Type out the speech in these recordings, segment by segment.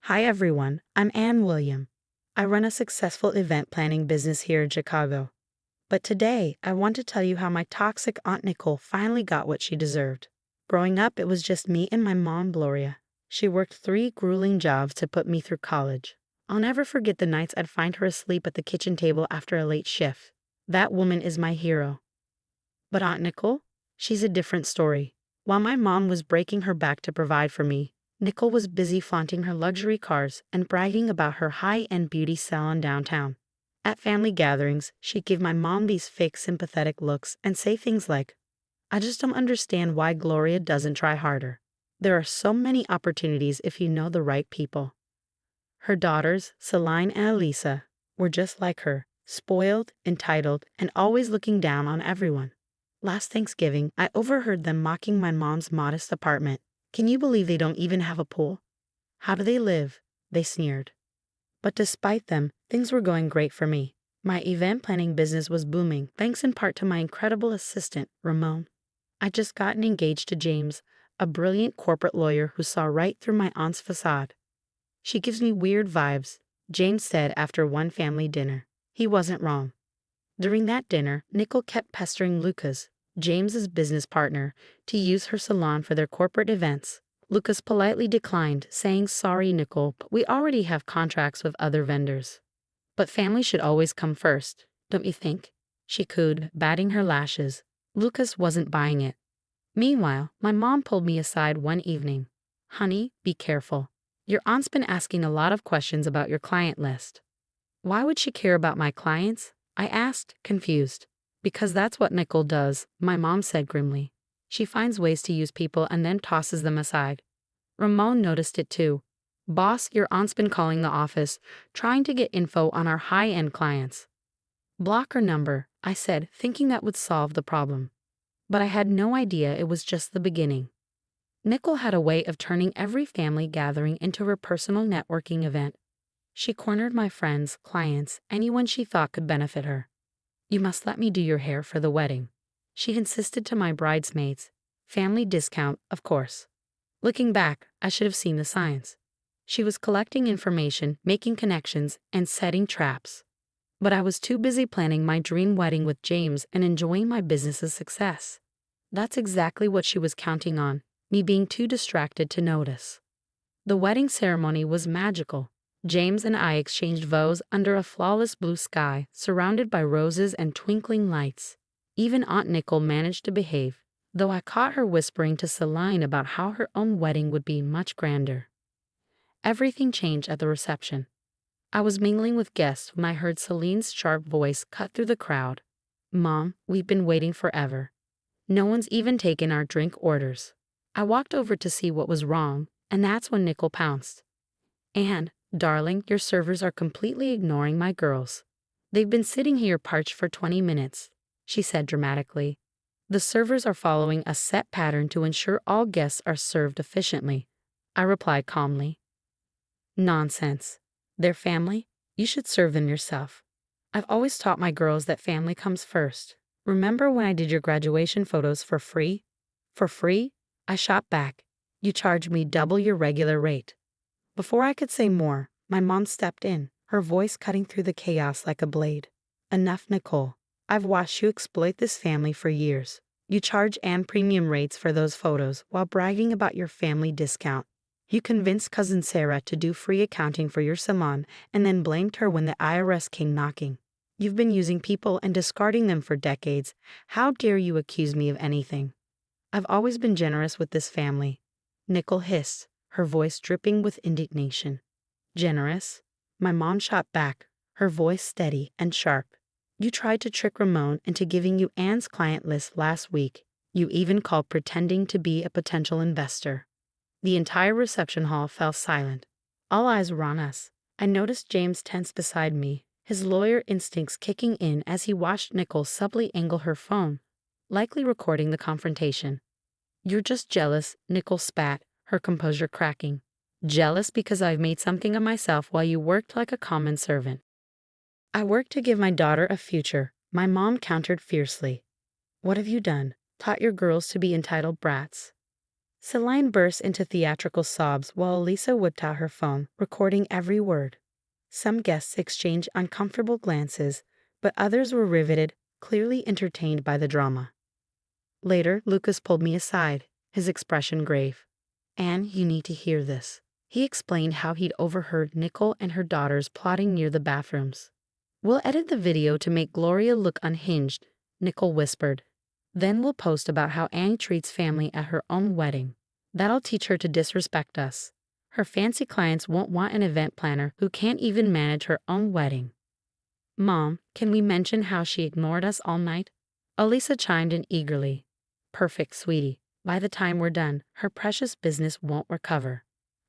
Hi everyone, I'm Ann William. I run a successful event planning business here in Chicago. But today, I want to tell you how my toxic Aunt Nicole finally got what she deserved. Growing up, it was just me and my mom, Gloria. She worked 3 grueling jobs to put me through college. I'll never forget the nights I'd find her asleep at the kitchen table after a late shift. That woman is my hero. But Aunt Nicole? She's a different story. While my mom was breaking her back to provide for me, Nicole was busy flaunting her luxury cars and bragging about her high-end beauty salon downtown. At family gatherings, she'd give my mom these fake sympathetic looks and say things like, "I just don't understand why Gloria doesn't try harder. There are so many opportunities if you know the right people." Her daughters, Celine and Elisa, were just like her, spoiled, entitled, and always looking down on everyone. Last Thanksgiving, I overheard them mocking my mom's modest apartment. "Can you believe they don't even have a pool? How do they live?" they sneered. But despite them, things were going great for me. My event planning business was booming, thanks in part to my incredible assistant, Ramon. I'd just gotten engaged to James, a brilliant corporate lawyer who saw right through my aunt's facade. "She gives me weird vibes," James said after one family dinner. He wasn't wrong. During that dinner, Nicole kept pestering Lucas, James's business partner, to use her salon for their corporate events. Lucas politely declined, saying, "Sorry, Nicole, but we already have contracts with other vendors." "But family should always come first, don't you think?" she cooed, batting her lashes. Lucas wasn't buying it. Meanwhile, my mom pulled me aside one evening. "Honey, be careful. Your aunt's been asking a lot of questions about your client list." "Why would she care about my clients?" I asked, confused. "Because that's what Nicole does," my mom said grimly. "She finds ways to use people and then tosses them aside." Ramon noticed it too. "Boss, your aunt's been calling the office, trying to get info on our high-end clients." "Block her number," I said, thinking that would solve the problem. But I had no idea it was just the beginning. Nicole had a way of turning every family gathering into her personal networking event. She cornered my friends, clients, anyone she thought could benefit her. "You must let me do your hair for the wedding," she insisted to my bridesmaids. Family discount, of course. Looking back, I should have seen the signs. She was collecting information, making connections, and setting traps. But I was too busy planning my dream wedding with James and enjoying my business's success. That's exactly what she was counting on, me being too distracted to notice. The wedding ceremony was magical. James and I exchanged vows under a flawless blue sky, surrounded by roses and twinkling lights. Even Aunt Nicole managed to behave, though I caught her whispering to Celine about how her own wedding would be much grander. Everything changed at the reception. I was mingling with guests when I heard Celine's sharp voice cut through the crowd. "Mom, we've been waiting forever. No one's even taken our drink orders." I walked over to see what was wrong, and that's when Nicole pounced. "And, darling, your servers are completely ignoring my girls. They've been sitting here parched for 20 minutes, she said dramatically. "The servers are following a set pattern to ensure all guests are served efficiently," I replied calmly. "Nonsense. They're family. You should serve them yourself. I've always taught my girls that family comes first. Remember when I did your graduation photos for free?" "For free?" I shot back. "You charged me double your regular rate." Before I could say more, my mom stepped in, her voice cutting through the chaos like a blade. "Enough, Nicole. I've watched you exploit this family for years. You charge and premium rates for those photos while bragging about your family discount. You convinced cousin Sarah to do free accounting for your salon and then blamed her when the IRS came knocking. You've been using people and discarding them for decades. How dare you accuse me of anything? I've always been generous with this family." Nicole hissed, her voice dripping with indignation. "Generous?" My mom shot back, her voice steady and sharp. "You tried to trick Ramon into giving you Anne's client list last week. You even called pretending to be a potential investor." The entire reception hall fell silent. All eyes were on us. I noticed James tense beside me, his lawyer instincts kicking in as he watched Nicole subtly angle her phone, likely recording the confrontation. "You're just jealous," Nicole spat, her composure cracking. "Jealous because I've made something of myself while you worked like a common servant." "I worked to give my daughter a future," my mom countered fiercely. "What have you done? Taught your girls to be entitled brats?" Celine burst into theatrical sobs while Elisa whipped out her phone, recording every word. Some guests exchanged uncomfortable glances, but others were riveted, clearly entertained by the drama. Later, Lucas pulled me aside, his expression grave. "Anne, you need to hear this." He explained how he'd overheard Nicole and her daughters plotting near the bathrooms. "We'll edit the video to make Gloria look unhinged," Nicole whispered. "Then we'll post about how Anne treats family at her own wedding. That'll teach her to disrespect us. Her fancy clients won't want an event planner who can't even manage her own wedding." "Mom, can we mention how she ignored us all night?" Elisa chimed in eagerly. "Perfect, sweetie. By the time we're done, her precious business won't recover."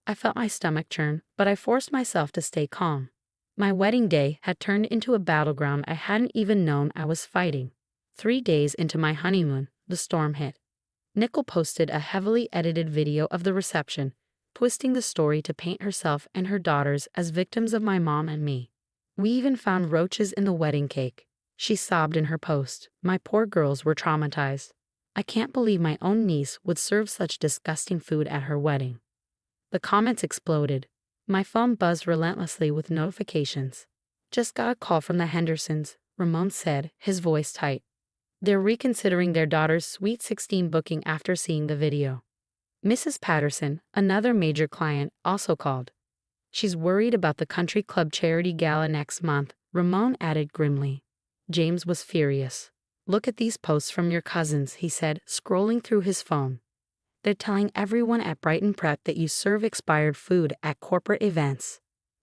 I felt my stomach churn, but I forced myself to stay calm. My wedding day had turned into a battleground I hadn't even known I was fighting. 3 days into my honeymoon, the storm hit. Nicole posted a heavily edited video of the reception, twisting the story to paint herself and her daughters as victims of my mom and me. "We even found roaches in the wedding cake," she sobbed in her post. "My poor girls were traumatized. I can't believe my own niece would serve such disgusting food at her wedding." The comments exploded. My phone buzzed relentlessly with notifications. "Just got a call from the Hendersons," Ramon said, his voice tight. "They're reconsidering their daughter's Sweet 16 booking after seeing the video." Mrs. Patterson, another major client, also called. "She's worried about the country club charity gala next month," Ramon added grimly. James was furious. "Look at these posts from your cousins," he said, scrolling through his phone. "They're telling everyone at Brighton Prep that you serve expired food at corporate events."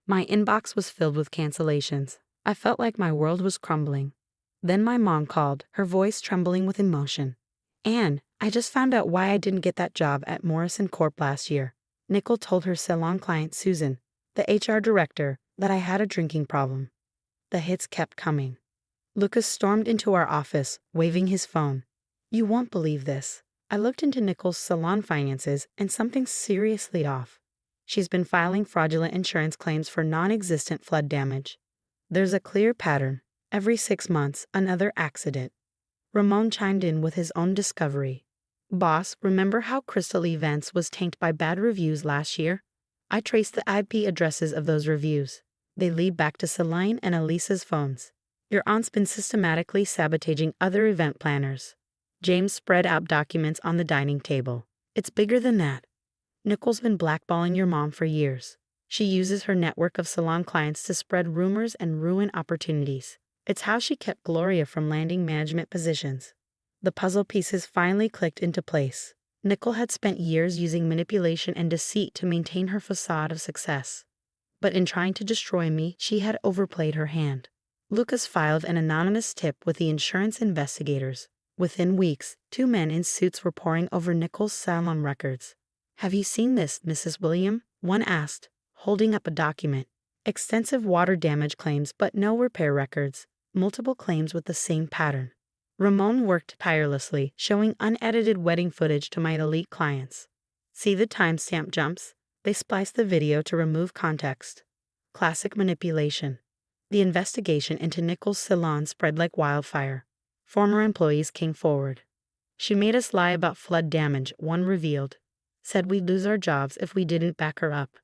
My inbox was filled with cancellations. I felt like my world was crumbling. Then my mom called, her voice trembling with emotion. "Anne, I just found out why I didn't get that job at Morrison Corp last year." Nicole told her salon client Susan, the HR director, that I had a drinking problem. The hits kept coming. Lucas stormed into our office, waving his phone. "You won't believe this. I looked into Nicole's salon finances and something's seriously off. She's been filing fraudulent insurance claims for non-existent flood damage. There's a clear pattern. Every 6 months, another accident." Ramon chimed in with his own discovery. "Boss, remember how Crystal Events was tanked by bad reviews last year? I traced the IP addresses of those reviews. They lead back to Celine and Elisa's phones. Your aunt's been systematically sabotaging other event planners." James spread out documents on the dining table. "It's bigger than that. Nicole's been blackballing your mom for years. She uses her network of salon clients to spread rumors and ruin opportunities. It's how she kept Gloria from landing management positions." The puzzle pieces finally clicked into place. Nicole had spent years using manipulation and deceit to maintain her facade of success. But in trying to destroy me, she had overplayed her hand. Lucas filed an anonymous tip with the insurance investigators. Within weeks, 2 men in suits were poring over Nicole's salon records. "Have you seen this, Mrs. William?" one asked, holding up a document. Extensive water damage claims but no repair records. Multiple claims with the same pattern. Ramon worked tirelessly, showing unedited wedding footage to my elite clients. "See the timestamp jumps?" They spliced the video to remove context. Classic manipulation. The investigation into Nicole's salon spread like wildfire. Former employees came forward. "She made us lie about flood damage," one revealed. "Said we'd lose our jobs if we didn't back her up."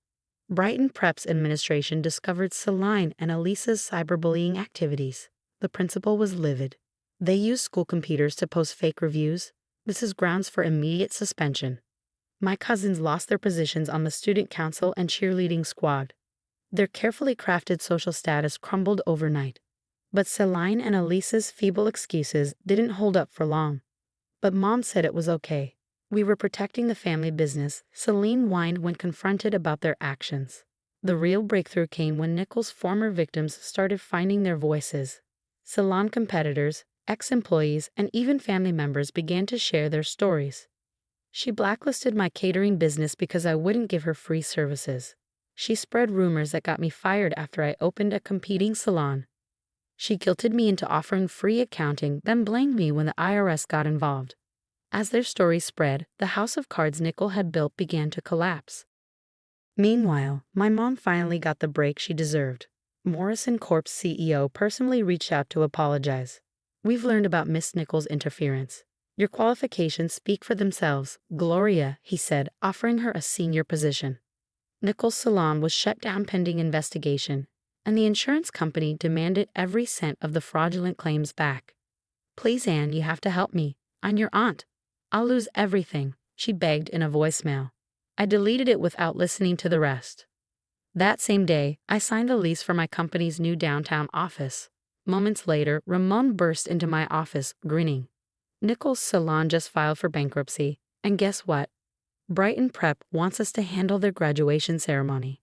Brighton Prep's administration discovered Celine and Elisa's cyberbullying activities. The principal was livid. "They used school computers to post fake reviews. This is grounds for immediate suspension." My cousins lost their positions on the student council and cheerleading squad. Their carefully crafted social status crumbled overnight. But Celine and Elisa's feeble excuses didn't hold up for long. "But Mom said it was okay. We were protecting the family business," Celine whined when confronted about their actions. The real breakthrough came when Nicole's former victims started finding their voices. Salon competitors, ex-employees, and even family members began to share their stories. She blacklisted my catering business because I wouldn't give her free services. She spread rumors that got me fired after I opened a competing salon. She guilted me into offering free accounting, then blamed me when the IRS got involved. As their stories spread, the house of cards Nicole had built began to collapse. Meanwhile, my mom finally got the break she deserved. Morrison Corp's CEO personally reached out to apologize. "We've learned about Miss Nicole's interference. Your qualifications speak for themselves, Gloria, he said, offering her a senior position. Nicole's salon was shut down pending investigation, and the insurance company demanded every cent of the fraudulent claims back. Please, Anne, you have to help me. I'm your aunt. I'll lose everything, she begged in a voicemail. I deleted it without listening to the rest. That same day, I signed the lease for my company's new downtown office. Moments later, Ramon burst into my office, grinning. Nicole's salon just filed for bankruptcy, and guess what? Brighton Prep wants us to handle their graduation ceremony.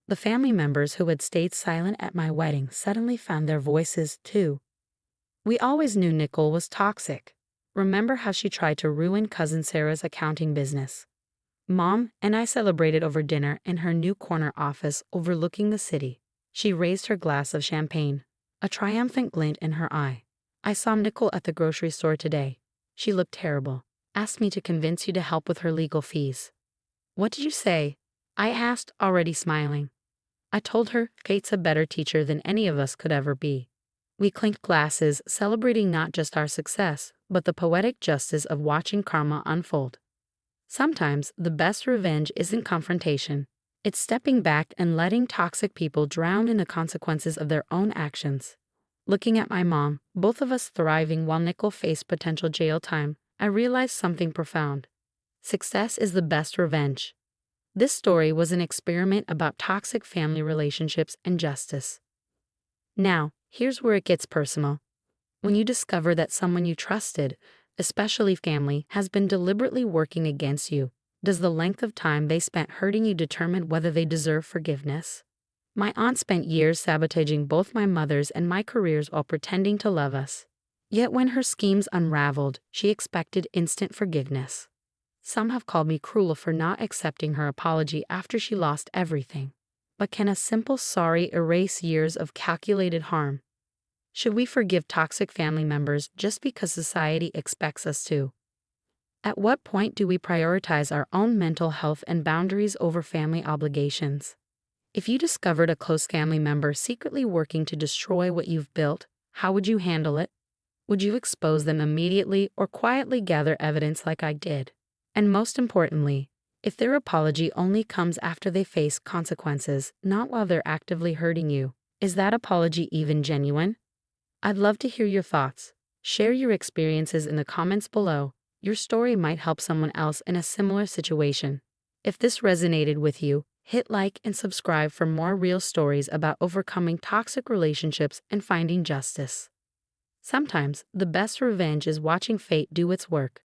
The family members who had stayed silent at my wedding suddenly found their voices, too. We always knew Nicole was toxic. Remember how she tried to ruin Cousin Sarah's accounting business? Mom and I celebrated over dinner in her new corner office overlooking the city. She raised her glass of champagne, a triumphant glint in her eye. I saw Nicole at the grocery store today. She looked terrible. Asked me to convince you to help with her legal fees. What did you say? I asked, already smiling. I told her Kate's a better teacher than any of us could ever be. We clinked glasses, celebrating not just our success, but the poetic justice of watching karma unfold. Sometimes the best revenge isn't confrontation. It's stepping back and letting toxic people drown in the consequences of their own actions. Looking at my mom, both of us thriving while Nicole faced potential jail time, I realized something profound. Success is the best revenge. This story was an experiment about toxic family relationships and justice. Now, here's where it gets personal. When you discover that someone you trusted, especially family, has been deliberately working against you, does the length of time they spent hurting you determine whether they deserve forgiveness? My aunt spent years sabotaging both my mother's and my careers while pretending to love us. Yet when her schemes unraveled, she expected instant forgiveness. Some have called me cruel for not accepting her apology after she lost everything. But can a simple sorry erase years of calculated harm? Should we forgive toxic family members just because society expects us to? At what point do we prioritize our own mental health and boundaries over family obligations? If you discovered a close family member secretly working to destroy what you've built, how would you handle it? Would you expose them immediately or quietly gather evidence like I did? And most importantly, if their apology only comes after they face consequences, not while they're actively hurting you, is that apology even genuine? I'd love to hear your thoughts. Share your experiences in the comments below. Your story might help someone else in a similar situation. If this resonated with you, hit like and subscribe for more real stories about overcoming toxic relationships and finding justice. Sometimes, the best revenge is watching fate do its work.